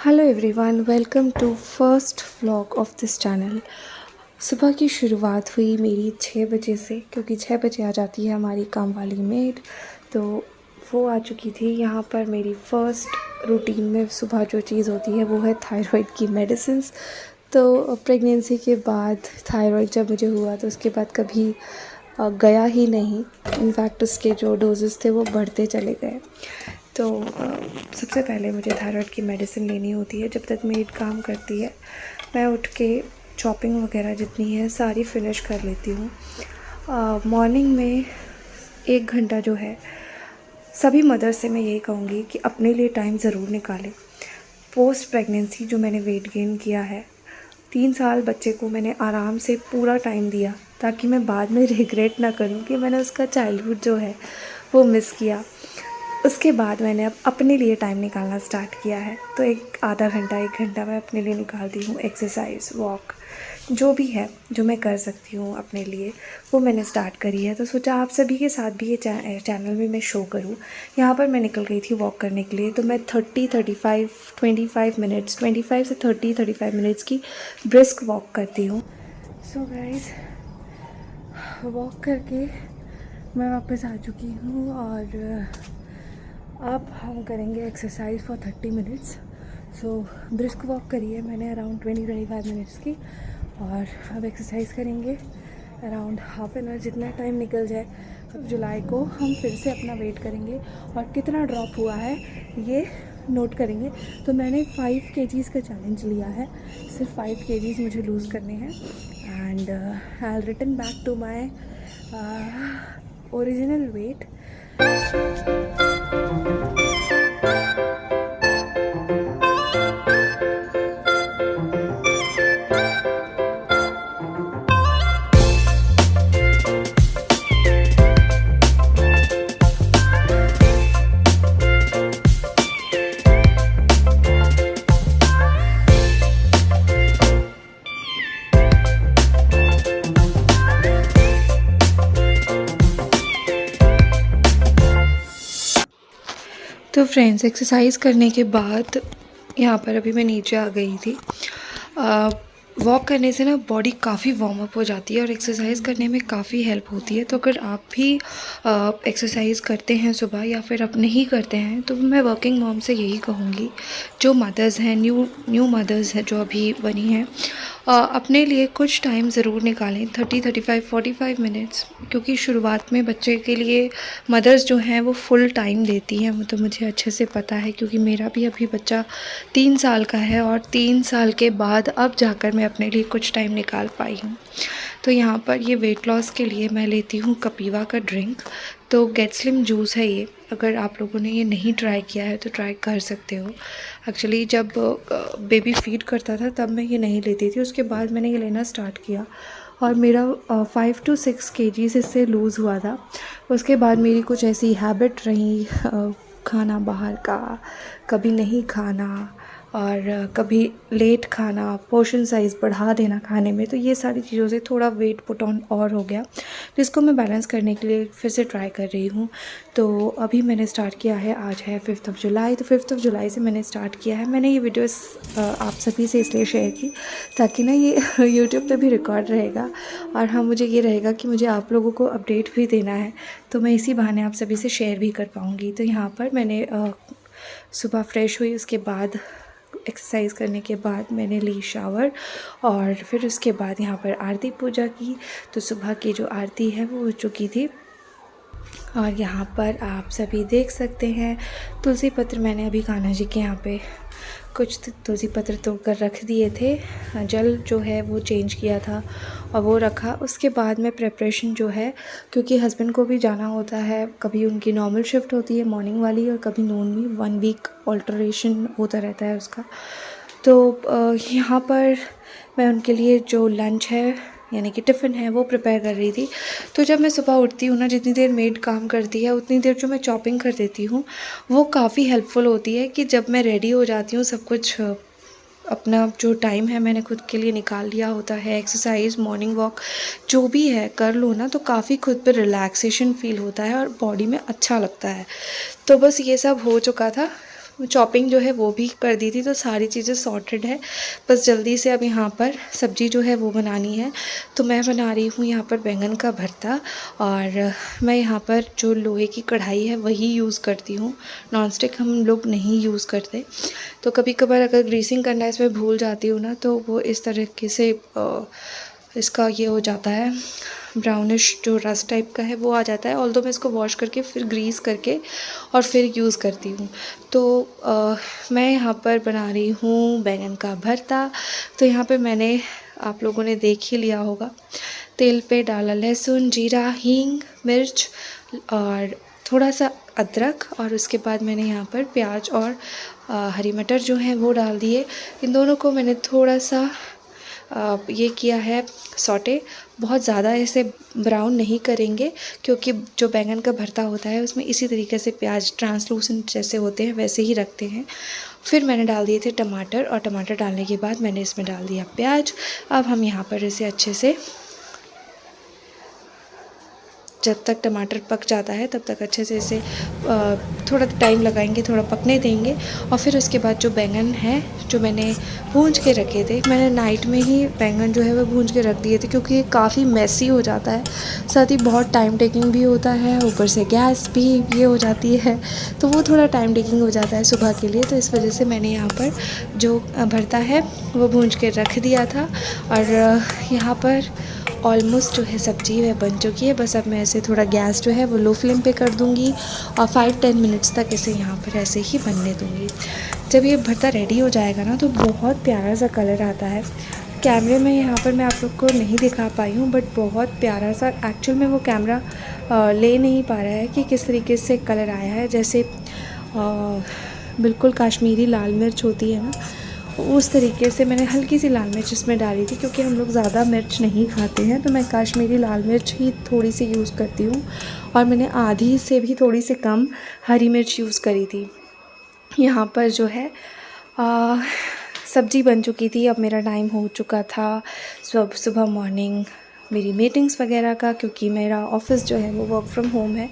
Hello everyone, welcome to first vlog of this channel. सुबह की शुरुआत हुई मेरी 6 बजे से, क्योंकि 6 बजे आ जाती है हमारी काम वाली मेड। तो वो आ चुकी थी। यहाँ पर मेरी फ़र्स्ट रूटीन में सुबह जो चीज़ होती है वो है थायराइड की मेडिसिन्स। तो प्रेगनेंसी के बाद थायराइड जब मुझे हुआ तो उसके बाद कभी गया ही नहीं। इनफैक्ट उसके जो डोजेस थे वो बढ़ते चले गए। तो सबसे पहले मुझे थायराइड की मेडिसिन लेनी होती है। जब तक मेड काम करती है मैं उठ के चॉपिंग वगैरह जितनी है सारी फिनिश कर लेती हूँ। मॉर्निंग में 1 घंटा जो है, सभी मदर से मैं यही कहूँगी कि अपने लिए टाइम ज़रूर निकालें। पोस्ट प्रेगनेंसी जो मैंने वेट गेन किया है, 3 साल बच्चे को मैंने आराम से पूरा टाइम दिया ताकि मैं बाद में रिग्रेट ना करूं कि मैंने उसका चाइल्डहुड जो है वो मिस किया। उसके बाद मैंने अब अपने लिए टाइम निकालना स्टार्ट किया है। तो आधा घंटा 1 घंटा मैं अपने लिए निकालती हूँ। एक्सरसाइज, वॉक, जो भी है जो मैं कर सकती हूँ अपने लिए वो मैंने स्टार्ट करी है। तो सोचा आप सभी के साथ भी ये चैनल में मैं शो करूँ। यहाँ पर मैं निकल गई थी वॉक करने के लिए। तो मैं 25 मिनट्स 25 से 35 मिनट्स की ब्रिस्क वॉक करती हूँ। सो गाइस, वॉक करके मैं वापस आ चुकी हूँ और अब हम करेंगे exercise for 30 minutes. So brisk walk करी है मैंने अराउंड 20-25 मिनट्स की, और अब एक्सरसाइज करेंगे अराउंड हाफ एन आवर। जितना टाइम निकल जाए, जुलाई को हम फिर से अपना वेट करेंगे और कितना ड्रॉप हुआ है ये नोट करेंगे। तो मैंने 5 kgs का चैलेंज लिया है। सिर्फ 5 kgs मुझे लूज़ करने हैं and I will return back to my original weight. तो फ्रेंड्स, एक्सरसाइज करने के बाद यहाँ पर अभी मैं नीचे आ गई थी। वॉक करने से ना बॉडी काफ़ी वार्म अप हो जाती है और एक्सरसाइज करने में काफ़ी हेल्प होती है। तो अगर आप भी एक्सरसाइज करते हैं सुबह या फिर आप नहीं करते हैं, तो मैं वर्किंग मॉम से यही कहूँगी, जो मदर्स हैं, न्यू मदर्स हैं जो अभी बनी हैं, अपने लिए कुछ टाइम ज़रूर निकालें, 30-35-45 मिनट्स। क्योंकि शुरुआत में बच्चे के लिए मदर्स जो हैं वो फुल टाइम देती हैं। वो तो मुझे अच्छे से पता है, क्योंकि मेरा भी अभी बच्चा 3 साल का है और 3 साल के बाद अब जाकर मैं अपने लिए कुछ टाइम निकाल पाई हूँ। तो यहाँ पर ये वेट लॉस के लिए मैं लेती हूँ कपीवा का ड्रिंक। तो गेट स्लिम जूस है ये। अगर आप लोगों ने ये नहीं ट्राई किया है तो ट्राई कर सकते हो। एक्चुअली जब बेबी फीड करता था तब मैं ये नहीं लेती थी, उसके बाद मैंने ये लेना स्टार्ट किया और मेरा 5 to 6 kgs इससे लूज़ हुआ था। उसके बाद मेरी कुछ ऐसी हैबिट रही, खाना बाहर का, कभी नहीं खाना और कभी लेट खाना, पोर्शन साइज़ बढ़ा देना खाने में। तो ये सारी चीज़ों से थोड़ा वेट पुट ऑन और हो गया, जिसको मैं बैलेंस करने के लिए फिर से ट्राई कर रही हूँ। तो अभी मैंने स्टार्ट किया है, आज है 5 जुलाई। तो 5 जुलाई से मैंने स्टार्ट किया है। मैंने ये वीडियोस आप सभी से इसलिए शेयर की ताकि ना ये यूट्यूब पे भी रिकॉर्ड रहेगा और हाँ, मुझे ये रहेगा कि मुझे आप लोगों को अपडेट भी देना है, तो मैं इसी बहाने आप सभी से शेयर भी कर पाऊँगी। तो यहाँ पर मैंने सुबह फ्रेश हुई, उसके बाद एक्सरसाइज करने के बाद मैंने ली शावर और फिर उसके बाद यहाँ पर आरती पूजा की। तो सुबह की जो आरती है वो हो चुकी थी और यहाँ पर आप सभी देख सकते हैं तुलसी पत्र मैंने अभी कान्हा जी के यहाँ पे कुछ तुलसी पत्र तोड़कर रख दिए थे। जल जो है वो चेंज किया था और वो रखा। उसके बाद में प्रेपरेशन जो है, क्योंकि हस्बैंड को भी जाना होता है, कभी उनकी नॉर्मल शिफ्ट होती है मॉर्निंग वाली और कभी नून में, 1 वीक ऑल्टरेशन होता रहता है उसका। तो यहाँ पर मैं उनके लिए जो लंच है यानी कि टिफ़िन है वो प्रिपेयर कर रही थी। तो जब मैं सुबह उठती हूँ ना, जितनी देर मेड काम करती है उतनी देर जो मैं चॉपिंग कर देती हूँ वो काफ़ी हेल्पफुल होती है कि जब मैं रेडी हो जाती हूँ, सब कुछ अपना जो टाइम है मैंने खुद के लिए निकाल लिया होता है, एक्सरसाइज, मॉर्निंग वॉक जो भी है कर लो ना, तो काफ़ी खुद पे रिलैक्सेशन फ़ील होता है और बॉडी में अच्छा लगता है। तो बस ये सब हो चुका था। चॉपिंग जो है वो भी कर दी थी, तो सारी चीज़ें सॉर्टेड है। बस जल्दी से अब यहाँ पर सब्ज़ी जो है वो बनानी है। तो मैं बना रही हूँ यहाँ पर बैंगन का भरता, और मैं यहाँ पर जो लोहे की कढ़ाई है वही यूज़ करती हूँ, नॉनस्टिक हम लोग नहीं यूज़ करते। तो कभी कभार अगर ग्रीसिंग करना इसमें भूल जाती हूँ ना, तो वो इस तरीके से इसका ये हो जाता है, ब्राउनिश जो रस्ट टाइप का है वो आ जाता है। ऑल्दो मैं इसको वॉश करके फिर ग्रीस करके और फिर यूज़ करती हूँ। तो मैं यहाँ पर बना रही हूँ बैंगन का भरता। तो यहाँ पे मैंने, आप लोगों ने देख ही लिया होगा, तेल पे डाला लहसुन, जीरा, हींग, मिर्च और थोड़ा सा अदरक, और उसके बाद मैंने यहाँ पर प्याज और हरी मटर जो है वो डाल दिए। इन दोनों को मैंने थोड़ा सा ये किया है सॉटे, बहुत ज़्यादा ऐसे ब्राउन नहीं करेंगे, क्योंकि जो बैंगन का भरता होता है उसमें इसी तरीके से प्याज ट्रांसलूसेंट जैसे होते हैं वैसे ही रखते हैं। फिर मैंने डाल दिए थे टमाटर, और टमाटर डालने के बाद मैंने इसमें डाल दिया प्याज। अब हम यहाँ पर इसे अच्छे से, जब तक टमाटर पक जाता है तब तक अच्छे से इसे थोड़ा टाइम लगाएंगे, थोड़ा पकने देंगे। और फिर उसके बाद जो बैंगन है जो मैंने भूंज के रखे थे, मैंने नाइट में ही बैंगन जो है वो भूंज के रख दिए थे, क्योंकि ये काफ़ी मेसी हो जाता है, साथ ही बहुत टाइम टेकिंग भी होता है, ऊपर से गैस भी ये हो जाती है, तो वो थोड़ा टाइम टेकिंग हो जाता है सुबह के लिए। तो इस वजह से मैंने यहाँ पर जो भरता है वो भूंज के रख दिया था। और यहाँ पर ऑलमोस्ट जो है सब्ज़ी वह बन चुकी है। बस अब मैं इसे थोड़ा गैस जो है वो लो फ्लेम पे कर दूँगी और 5-10 मिनट्स तक इसे यहाँ पर ऐसे ही बनने दूँगी। जब ये भरता रेडी हो जाएगा ना, तो बहुत प्यारा सा कलर आता है। कैमरे में यहाँ पर मैं आप लोग को नहीं दिखा पाई हूँ, बट बहुत प्यारा सा, एक्चुअल में वो कैमरा ले नहीं पा रहा है कि किस तरीके से कलर आया है। जैसे बिल्कुल काश्मीरी लाल मिर्च होती है ना, उस तरीके से मैंने हल्की सी लाल मिर्च इसमें डाली थी, क्योंकि हम लोग ज़्यादा मिर्च नहीं खाते हैं, तो मैं काश्मीरी लाल मिर्च ही थोड़ी सी यूज़ करती हूँ। और मैंने आधी से भी थोड़ी सी कम हरी मिर्च यूज़ करी थी। यहाँ पर जो है सब्ज़ी बन चुकी थी। अब मेरा टाइम हो चुका था सुबह मॉर्निंग मेरी मीटिंग्स वगैरह का, क्योंकि मेरा ऑफ़िस जो है वो वर्क फ्रॉम होम है।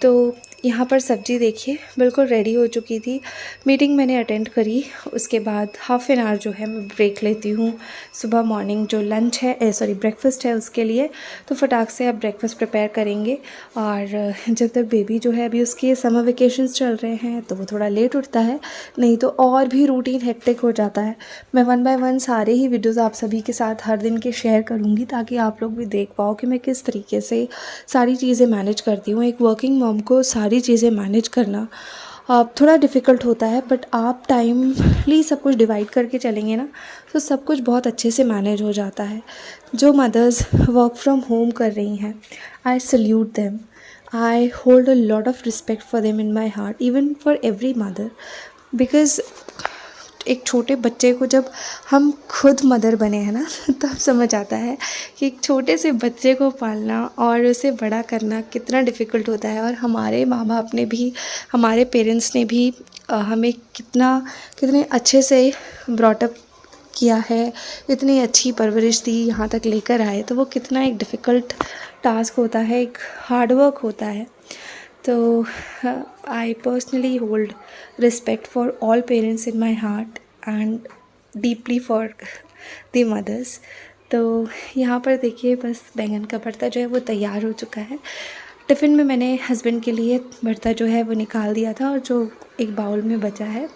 तो यहाँ पर सब्ज़ी देखिए बिल्कुल रेडी हो चुकी थी। मीटिंग मैंने अटेंड करी, उसके बाद हाफ़ एन आवर जो है मैं ब्रेक लेती हूँ सुबह मॉर्निंग जो लंच है, ब्रेकफ़ास्ट है उसके लिए। तो फटाक से अब ब्रेकफ़ास्ट प्रिपेयर करेंगे। और जब तक बेबी जो है, अभी उसके समर वेकेशंस चल रहे हैं, तो वो थोड़ा लेट उठता है, नहीं तो और भी रूटीन हेक्टिक हो जाता है। मैं 1 बाय 1 सारे ही वीडियोज़ आप सभी के साथ हर दिन के शेयर करूँगी, ताकि आप लोग भी देख पाओ कि मैं किस तरीके से सारी चीज़ें मैनेज करती हूँ। एक वर्किंग मॉम को सारी चीज़ें मैनेज करना थोड़ा डिफ़िकल्ट होता है, बट आप टाइमली सब कुछ डिवाइड करके चलेंगे ना, तो सब कुछ बहुत अच्छे से मैनेज हो जाता है। जो मदर्स वर्क फ्रॉम होम कर रही हैं, I salute them, I hold a lot of respect for them in my heart, even for every mother, because एक छोटे बच्चे को जब हम खुद मदर बने हैं ना, तब समझ आता है कि एक छोटे से बच्चे को पालना और उसे बड़ा करना कितना डिफ़िकल्ट होता है। और हमारे माँ बाप ने भी, हमारे पेरेंट्स ने भी हमें कितने अच्छे से ब्रॉट अप किया है, इतनी अच्छी परवरिश दी, यहाँ तक लेकर आए, तो वो कितना एक डिफ़िकल्ट टास्क होता है, एक हार्ड वर्क होता है। तो I personally hold respect for all parents in my heart and deeply for the mothers. तो यहाँ पर देखिए बस बैंगन का भरता जो है वो तैयार हो चुका है। टिफ़िन में मैंने हस्बैंड के लिए भरता जो है वो निकाल दिया था, और जो एक बाउल में बचा है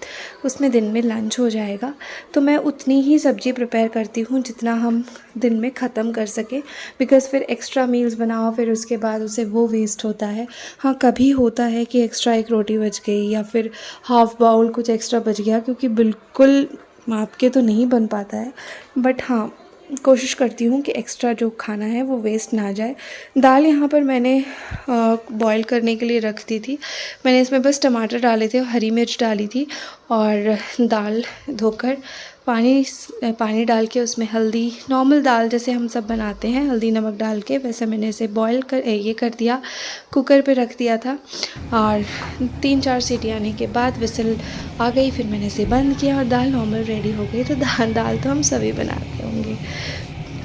उसमें दिन में लंच हो जाएगा। तो मैं उतनी ही सब्ज़ी प्रिपेयर करती हूँ जितना हम दिन में ख़त्म कर सकें, बिकॉज़ फिर एक्स्ट्रा मील्स बनाओ, फिर उसके बाद उसे वो वेस्ट होता है। हाँ, कभी होता है कि एक्स्ट्रा एक रोटी बच गई, या फिर हाफ़ बाउल कुछ एक्स्ट्रा बच गया, क्योंकि बिल्कुल माप के तो नहीं बन पाता है, बट हाँ कोशिश करती हूँ कि एक्स्ट्रा जो खाना है वो वेस्ट ना जाए। दाल यहाँ पर मैंने बॉईल करने के लिए रख दी थी। मैंने इसमें बस टमाटर डाले थे और हरी मिर्च डाली थी, और दाल धोकर पानी डाल के उसमें हल्दी, नॉर्मल दाल जैसे हम सब बनाते हैं हल्दी नमक डाल के, वैसे मैंने इसे ये कर दिया, कुकर पे रख दिया था। और 3-4 सीटी आने के बाद विसल आ गई, फिर मैंने इसे बंद किया और दाल नॉर्मल रेडी हो गई। तो दाल तो हम सभी बनाते होंगे।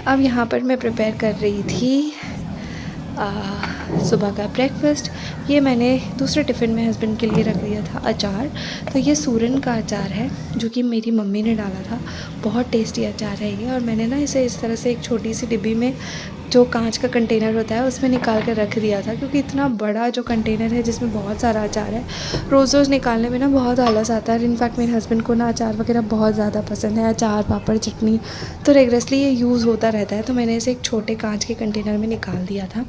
अब यहाँ पर मैं प्रिपेयर कर रही थी सुबह का ब्रेकफास्ट। ये मैंने दूसरे टिफ़िन में हस्बैंड के लिए रख दिया था अचार। तो ये सूरन का अचार है जो कि मेरी मम्मी ने डाला था। बहुत टेस्टी अचार है ये, और मैंने ना इसे इस तरह से एक छोटी सी डिब्बी में, जो कांच का कंटेनर होता है, उसमें निकाल कर रख दिया था, क्योंकि इतना बड़ा जो कंटेनर है जिसमें बहुत सारा अचार है, रोज़ रोज़ निकालने में ना बहुत आलस आता है। इनफैक्ट मेरे हस्बैंड को ना अचार वगैरह बहुत ज़्यादा पसंद है, अचार पापड़ चटनी, तो रेगुलरली ये यूज़ होता रहता है। तो मैंने इसे एक छोटे कांच के कंटेनर में निकाल दिया था।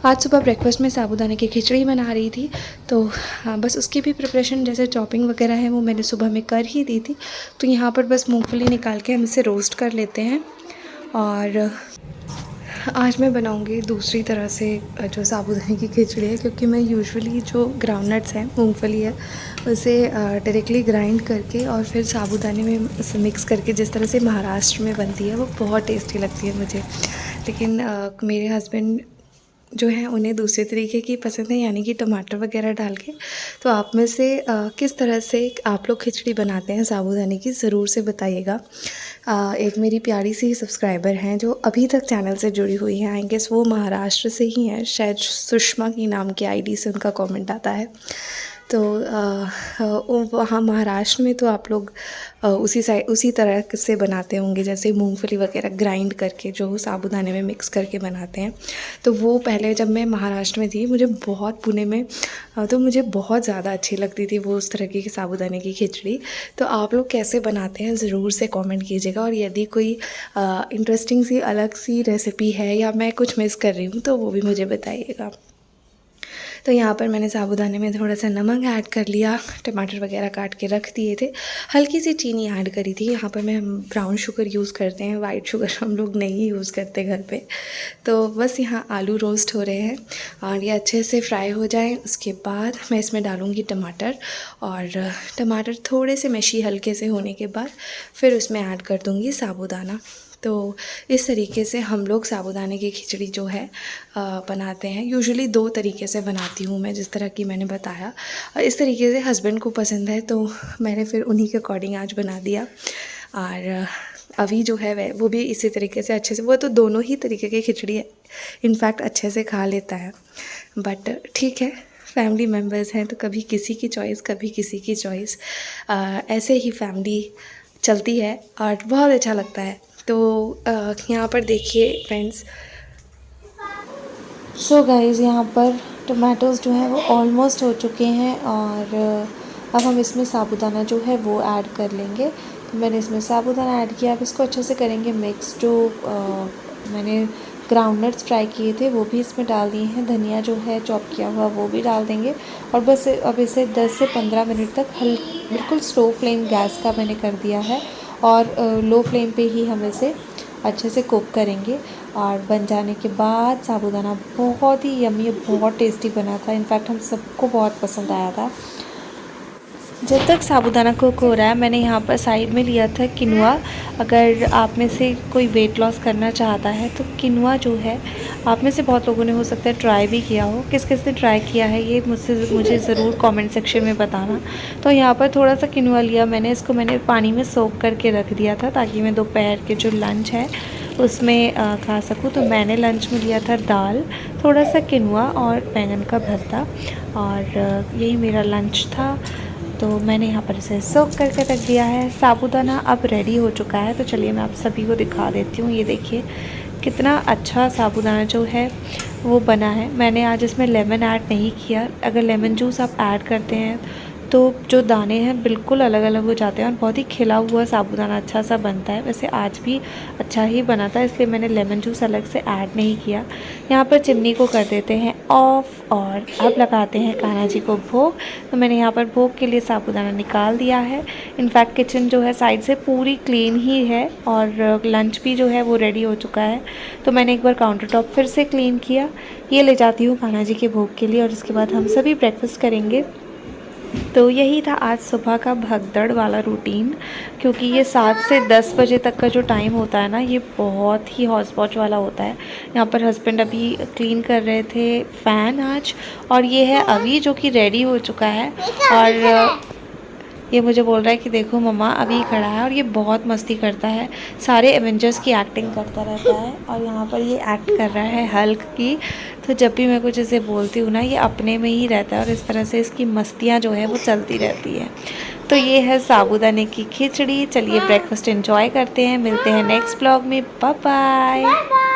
आज सुबह ब्रेकफास्ट में साबूदाने की खिचड़ी बना रही थी, तो हाँ, बस उसकी भी प्रिपरेशन, जैसे चॉपिंग वगैरह है, वो मैंने सुबह में कर ही दी थी। तो यहाँ पर बस मूँगफली निकाल के हम इसे रोस्ट कर लेते हैं। और आज मैं बनाऊंगी दूसरी तरह से जो साबूदाने की खिचड़ी है, क्योंकि मैं यूजुअली जो ग्राउंडनट्स हैं, मूंगफली है, उसे डायरेक्टली ग्राइंड करके और फिर साबूदाने में उसे मिक्स करके, जिस तरह से महाराष्ट्र में बनती है, वो बहुत टेस्टी लगती है मुझे। लेकिन मेरे हस्बैंड जो है उन्हें दूसरे तरीके की पसंद है, यानी कि टमाटर वगैरह डाल के। तो आप में से किस तरह से आप लोग खिचड़ी बनाते हैं साबूदाने की, ज़रूर से बताइएगा। एक मेरी प्यारी सी सब्सक्राइबर हैं जो अभी तक चैनल से जुड़ी हुई हैं, आई गेस वो महाराष्ट्र से ही हैं, शायद सुषमा की नाम की आईडी से उनका कमेंट आता है। तो वहाँ महाराष्ट्र में तो आप लोग उसी तरह से बनाते होंगे, जैसे मूंगफली वगैरह ग्राइंड करके जो साबूदाने में मिक्स करके बनाते हैं। तो वो पहले जब मैं महाराष्ट्र में थी, मुझे बहुत पुणे में, तो मुझे बहुत ज़्यादा अच्छी लगती थी वो उस तरह की साबूदाने की खिचड़ी। तो आप लोग कैसे बनाते हैं, ज़रूर से कमेंट कीजिएगा। और यदि कोई इंटरेस्टिंग सी अलग सी रेसिपी है या मैं कुछ मिस कर रही हूँ, तो वो भी मुझे बताइएगा। तो यहाँ पर मैंने साबूदाने में थोड़ा सा नमक ऐड कर लिया, टमाटर वगैरह काट के रख दिए थे, हल्की सी चीनी ऐड करी थी। यहाँ पर मैं ब्राउन शुगर यूज़ करते हैं, वाइट शुगर हम लोग नहीं यूज़ करते घर पे। तो बस यहाँ आलू रोस्ट हो रहे हैं और ये अच्छे से फ्राई हो जाए, उसके बाद मैं इसमें डालूँगी टमाटर, और टमाटर थोड़े से मशी हल्के से होने के बाद फिर उसमें ऐड कर दूँगी साबूदाना। तो इस तरीके से हम लोग साबूदाने की खिचड़ी जो है बनाते हैं। यूजुअली 2 तरीके से बनाती हूँ मैं, जिस तरह की मैंने बताया। इस तरीके से हस्बैंड को पसंद है, तो मैंने फिर उन्हीं के अकॉर्डिंग आज बना दिया। और अभी जो है वो भी इसी तरीके से अच्छे से, वो तो दोनों ही तरीके की खिचड़ी इनफैक्ट अच्छे से खा लेता है। बट ठीक है, फैमिली मेम्बर्स हैं, तो कभी किसी की चॉइस, कभी किसी की चॉइस, ऐसे ही फैमिली चलती है और बहुत अच्छा लगता है। तो यहाँ पर देखिए फ्रेंड्स, सो गाइज़, यहाँ पर टमाटोज़ जो हैं वो ऑलमोस्ट हो चुके हैं, और अब हम इसमें साबूदाना जो है वो ऐड कर लेंगे। तो मैंने इसमें साबूदाना ऐड किया। अब इसको अच्छे से करेंगे मिक्स। जो मैंने ग्राउंडनट्स फ्राई किए थे वो भी इसमें डाल दिए हैं, धनिया जो है चॉप किया हुआ वो भी डाल देंगे, और बस अब इसे 10 से 15 मिनट तक बिल्कुल स्लो फ्लेम गैस का मैंने कर दिया है, और लो फ्लेम पे ही हम इसे अच्छे से कुक करेंगे। और बन जाने के बाद साबूदाना बहुत ही यम्मी, बहुत टेस्टी बना था। इनफैक्ट हम सबको बहुत पसंद आया था। जब तक साबूदाना कुक हो रहा है, मैंने यहाँ पर साइड में लिया था किनुआ। अगर आप में से कोई वेट लॉस करना चाहता है तो किनुआ जो है, आप में से बहुत लोगों ने हो सकता है ट्राई भी किया हो। किस किस ने ट्राई किया है ये मुझे ज़रूर कमेंट सेक्शन में बताना। तो यहाँ पर थोड़ा सा किनुआ लिया मैंने, इसको मैंने पानी में सोक करके रख दिया था, ताकि मैं दोपहर के जो लंच है उसमें खा सकूँ। तो मैंने लंच में लिया था दाल, थोड़ा सा किनुआ और बैंगन का भरता, और यही मेरा लंच था। तो मैंने यहाँ पर इसे सोक करके रख दिया है। साबूदाना अब रेडी हो चुका है, तो चलिए मैं आप सभी को दिखा देती हूँ। ये देखिए कितना अच्छा साबूदाना जो है वो बना है। मैंने आज इसमें लेमन ऐड नहीं किया। अगर लेमन जूस आप ऐड करते हैं तो जो दाने हैं बिल्कुल अलग अलग हो जाते हैं, और बहुत ही खिला हुआ साबूदाना अच्छा सा बनता है। वैसे आज भी अच्छा ही बना था, इसलिए मैंने लेमन जूस अलग से ऐड नहीं किया। यहाँ पर चिमनी को कर देते हैं ऑफ, और अब लगाते हैं कान्हा जी को भोग। तो मैंने यहाँ पर भोग के लिए साबूदाना निकाल दिया है। इनफैक्ट किचन जो है साइड से पूरी क्लीन ही है, और लंच भी जो है वो रेडी हो चुका है। तो मैंने एक बार काउंटर टॉप फिर से क्लीन किया। ये ले जाती हूँ कान्हा जी के भोग के लिए, और इसके बाद हम सभी ब्रेकफास्ट करेंगे। तो यही था आज सुबह का भगदड़ वाला रूटीन, क्योंकि ये 7 से 10 बजे तक का जो टाइम होता है ना, ये बहुत ही हौच पौच वाला होता है। यहाँ पर हस्बैंड अभी क्लीन कर रहे थे फ़ैन आज, और ये है अभी जो कि रेडी हो चुका है। और ये मुझे बोल रहा है कि देखो मम्मा अभी खड़ा है, और ये बहुत मस्ती करता है, सारे एवेंजर्स की एक्टिंग करता रहता है, और यहाँ पर ये एक्ट कर रहा है हल्क की। तो जब भी मैं कुछ इसे बोलती हूँ ना, ये अपने में ही रहता है और इस तरह से इसकी मस्तियाँ जो है वो चलती रहती है। तो ये है साबूदाने की खिचड़ी। चलिए ब्रेकफास्ट एंजॉय करते हैं, मिलते हैं नेक्स्ट ब्लॉग में। Bye bye.